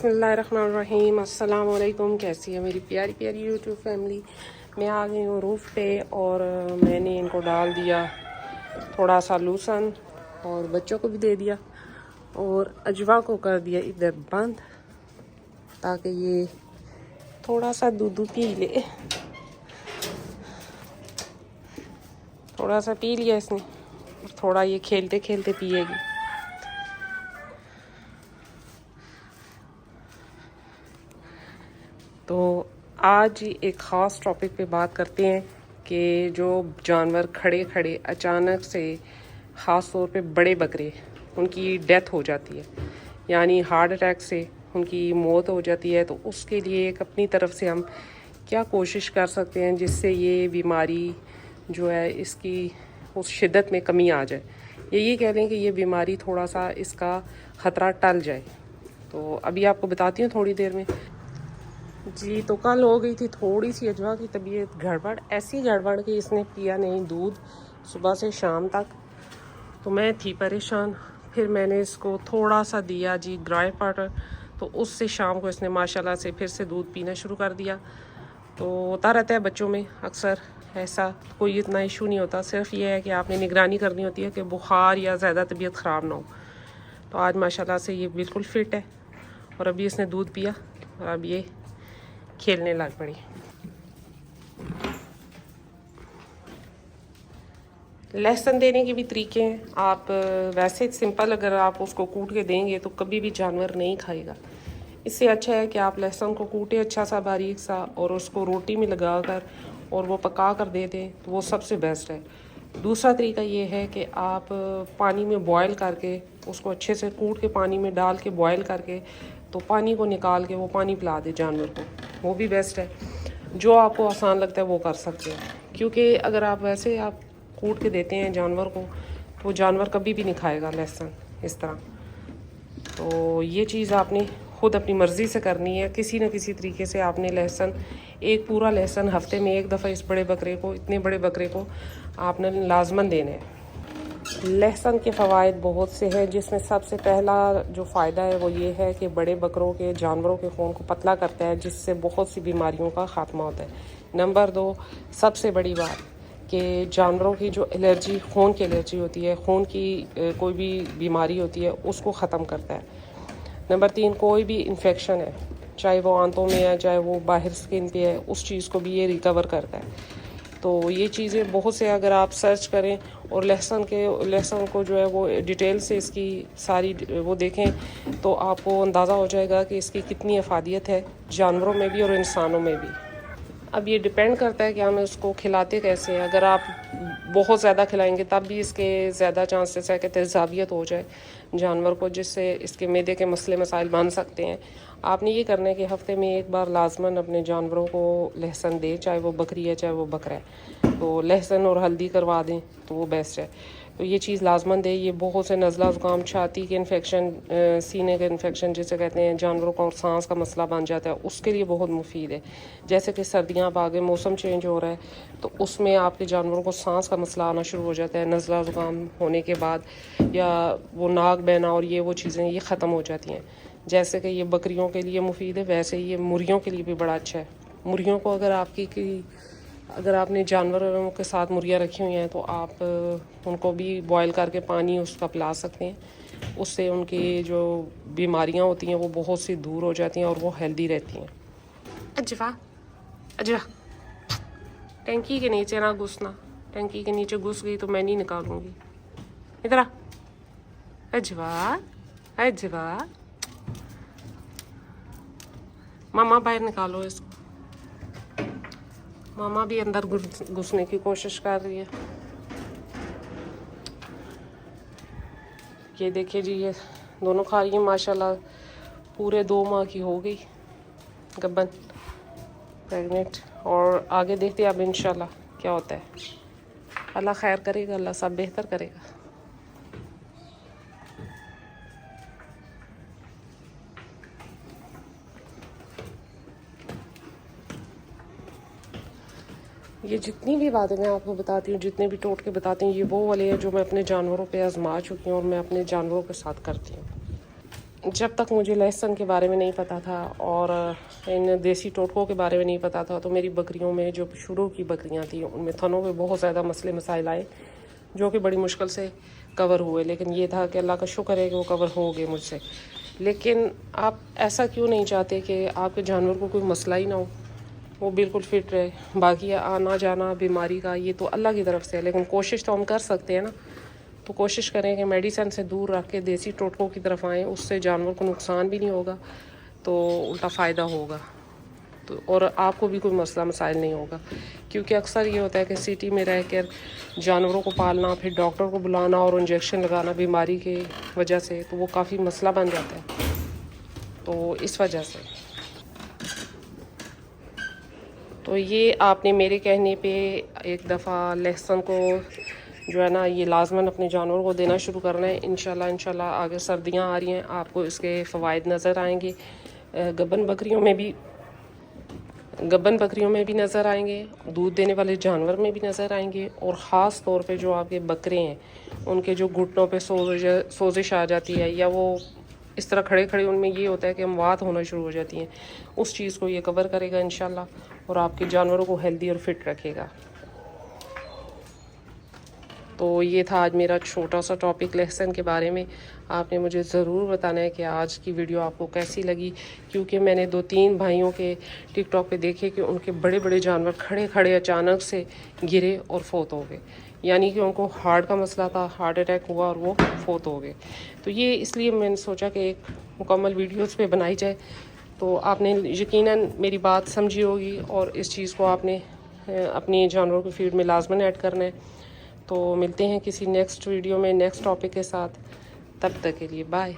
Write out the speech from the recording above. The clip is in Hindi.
बिस्मिल्लाहिर्रहमानिर्रहीम। अस्सलाम वालेकुम। कैसी है मेरी प्यारी प्यारी यूट्यूब फैमिली। मैं आ गई हूँ रूफ़ पे और मैंने इनको डाल दिया थोड़ा सा लूसन और बच्चों को भी दे दिया और अजवा को कर दिया इधर बंद ताकि ये थोड़ा सा दूध पी ले। थोड़ा सा पी लिया इसने और थोड़ा ये खेलते खेलते पिएगी। तो आज एक ख़ास टॉपिक पे बात करते हैं कि जो जानवर खड़े खड़े अचानक से ख़ास तौर पे बड़े बकरे उनकी डेथ हो जाती है, यानी हार्ट अटैक से उनकी मौत हो जाती है, तो उसके लिए एक अपनी तरफ से हम क्या कोशिश कर सकते हैं जिससे ये बीमारी जो है इसकी उस शिद्दत में कमी आ जाए, ये कह लें कि ये बीमारी थोड़ा सा इसका ख़तरा टल जाए। तो अभी आपको बताती हूँ थोड़ी देर में। जी, तो कल हो गई थी थोड़ी सी अजवा की तबीयत गड़बड़, ऐसी गड़बड़ कि इसने पिया नहीं दूध सुबह से शाम तक। तो मैं थी परेशान, फिर मैंने इसको थोड़ा सा दिया जी ग्राई पाउडर, तो उससे शाम को इसने माशाल्लाह से फिर से दूध पीना शुरू कर दिया। तो होता रहता है बच्चों में अक्सर ऐसा, कोई इतना इशू नहीं होता, सिर्फ ये है कि आपने निगरानी करनी होती है कि बुखार या ज़्यादा तबीयत ख़राब ना हो। तो आज माशाल्लाह से ये बिल्कुल फ़िट है और अभी इसने दूध पिया और अब ये खेलने लग पड़ी। लहसुन देने के भी तरीके हैं। आप वैसे सिंपल अगर आप उसको कूट के देंगे तो कभी भी जानवर नहीं खाएगा। इससे अच्छा है कि आप लहसुन को कूटे अच्छा सा बारीक सा और उसको रोटी में लगा कर और वो पका कर दे दें, तो वो सबसे बेस्ट है। दूसरा तरीका ये है कि आप पानी में बॉयल करके उसको अच्छे से कूट के पानी में डाल के बॉयल करके तो पानी को निकाल के वो पानी पिला दे जानवर को, वो भी बेस्ट है। जो आपको आसान लगता है वो कर सकते हैं, क्योंकि अगर आप वैसे आप कूट के देते हैं जानवर को तो जानवर कभी भी नहीं खाएगा लहसुन इस तरह। तो ये चीज़ आपने ख़ुद अपनी मर्ज़ी से करनी है, किसी न किसी तरीके से आपने लहसुन, एक पूरा लहसुन हफ्ते में एक दफ़ा इस बड़े बकरे को, इतने बड़े बकरे को आपने लाजमन देने हैं। लहसुन के फ़वाइद बहुत से हैं, जिसमें सबसे पहला जो फ़ायदा है वो ये है कि बड़े बकरों के, जानवरों के खून को पतला करता है, जिससे बहुत सी बीमारियों का ख़ात्मा होता है। नंबर 2, सबसे बड़ी बात कि जानवरों की जो एलर्जी, खून की एलर्जी होती है, खून की कोई भी बीमारी होती है उसको ख़त्म करता है। नंबर 3, कोई भी इन्फेक्शन है, चाहे वो आंतों में है चाहे वो बाहर स्किन पे है, उस चीज़ को भी ये रिकवर करता है। तो ये चीज़ें बहुत से अगर आप सर्च करें और लहसुन को जो है वो डिटेल से इसकी सारी वो देखें तो आपको अंदाज़ा हो जाएगा कि इसकी कितनी अफादियत है जानवरों में भी और इंसानों में भी। अब ये डिपेंड करता है कि हम इसको खिलाते कैसे हैं। अगर आप बहुत ज़्यादा खिलाएंगे तब भी इसके ज़्यादा चांसेस है कि तेज़ाबियत हो जाए जानवर को, जिससे इसके मैदे के मसले मसाइल बन सकते हैं। आपने ये करना है कि हफ्ते में एक बार लाजमन अपने जानवरों को लहसुन दें, चाहे वो बकरी है चाहे वो बकरा है, तो लहसुन और हल्दी करवा दें तो वो बेस्ट है। तो ये चीज़ लाजमन दे। ये बहुत से नज़ला ज़ुकाम, छाती के इन्फेक्शन, सीने के इन्फेक्शन जिसे कहते हैं, जानवरों का और सांस का मसला बन जाता है, उसके लिए बहुत मुफीद है। जैसे कि सर्दियाँ अब आगे, मौसम चेंज हो रहा है, तो उसमें आपके जानवरों को सांस का मसला आना शुरू हो जाता है नज़ला ज़ुकाम होने के बाद, या वो नाक बहना और ये वो चीज़ें ये ख़त्म हो जाती हैं। जैसे कि ये बकरियों के लिए मुफीद है, वैसे ही ये मुर्गियों के लिए भी बड़ा अच्छा है। मुर्गियों को अगर आपने जानवरों के साथ मुर्गियाँ रखी हुई हैं तो आप उनको भी बॉयल करके पानी उसका पिला सकते हैं। उससे उनकी जो बीमारियां होती हैं वो बहुत सी दूर हो जाती हैं और वो हेल्दी रहती हैं। अजवा अजवा, टंकी के नीचे ना घुसना, टंकी के नीचे घुस गई तो मैं नहीं निकालूंगी। इधर आ अजवा, अजवा, मामा बाहर निकालो इसको। मामा भी अंदर घुसने की कोशिश कर रही है। ये देखिए जी, ये दोनों खा रही हैं माशाल्लाह। पूरे 2 माह की हो गई गब्बन, प्रेग्नेंट। और आगे देखते हैं अब इंशाल्लाह क्या होता है। अल्लाह खैर करेगा, अल्लाह सब बेहतर करेगा। ये जितनी भी बातें मैं आपको बताती हूँ, जितने भी टोटके बताती हूँ, ये वो वाले हैं जो मैं अपने जानवरों पे आजमा चुकी हूँ और मैं अपने जानवरों के साथ करती हूँ। जब तक मुझे लहसुन के बारे में नहीं पता था और इन देसी टोटकों के बारे में नहीं पता था, तो मेरी बकरियों में जो शुरू की बकरियां थी उनमें थनों में बहुत ज़्यादा मसले मसाइल आए, जो कि बड़ी मुश्किल से कवर हुए। लेकिन ये था कि अल्लाह का शुक्र है कि वो कवर हो गए मुझसे। लेकिन आप ऐसा क्यों नहीं चाहते कि आपके जानवर को कोई मसला ही ना हो, वो बिल्कुल फिट रहे। बाकी आना जाना बीमारी का ये तो अल्लाह की तरफ से है, लेकिन कोशिश तो हम कर सकते हैं ना। तो कोशिश करें कि मेडिसिन से दूर रख के देसी टोटकों की तरफ आएँ, उससे जानवर को नुकसान भी नहीं होगा तो उल्टा फ़ायदा होगा, तो और आपको भी कोई मसला मसाइल नहीं होगा। क्योंकि अक्सर ये होता है कि सिटी में रह कर जानवरों को पालना, फिर डॉक्टर को बुलाना और इंजेक्शन लगाना बीमारी की वजह से, तो वो काफ़ी मसला बन जाता है। तो इस वजह से तो ये आपने मेरे कहने पे एक दफ़ा लहसुन को जो है ना ये लाजमन अपने जानवरों को देना शुरू करना है। इंशाल्लाह आगे सर्दियां आ रही हैं, आपको इसके फ़वाइद नज़र आएंगे। गब्बन बकरियों में भी नज़र आएंगे, दूध देने वाले जानवर में भी नज़र आएंगे, और ख़ास तौर पे जो आपके बकरे हैं उनके जो घुटनों पे सोजिश आ जाती है, या वो इस तरह खड़े खड़े उनमें ये होता है कि अमवात होना शुरू हो जाती हैं, उस चीज़ को ये कवर करेगा इंशाल्लाह, और आपके जानवरों को हेल्दी और फिट रखेगा। तो ये था आज मेरा छोटा सा टॉपिक लहसुन के बारे में। आपने मुझे ज़रूर बताना है कि आज की वीडियो आपको कैसी लगी, क्योंकि मैंने 2-3 भाइयों के टिकटॉक पे देखे कि उनके बड़े बड़े जानवर खड़े खड़े अचानक से गिरे और फोत हो गए, यानी कि उनको हार्ट का मसला था, हार्ट अटैक हुआ और वो फोत हो गए। तो ये इसलिए मैंने सोचा कि एक मुकम्मल वीडियो उस पर बनाई जाए। तो आपने यकीनन मेरी बात समझी होगी, और इस चीज़ को आपने अपनी जानवरों की फीड में लाजमन ऐड करना है। तो मिलते हैं किसी नेक्स्ट वीडियो में नेक्स्ट टॉपिक के साथ, तब तक के लिए बाय।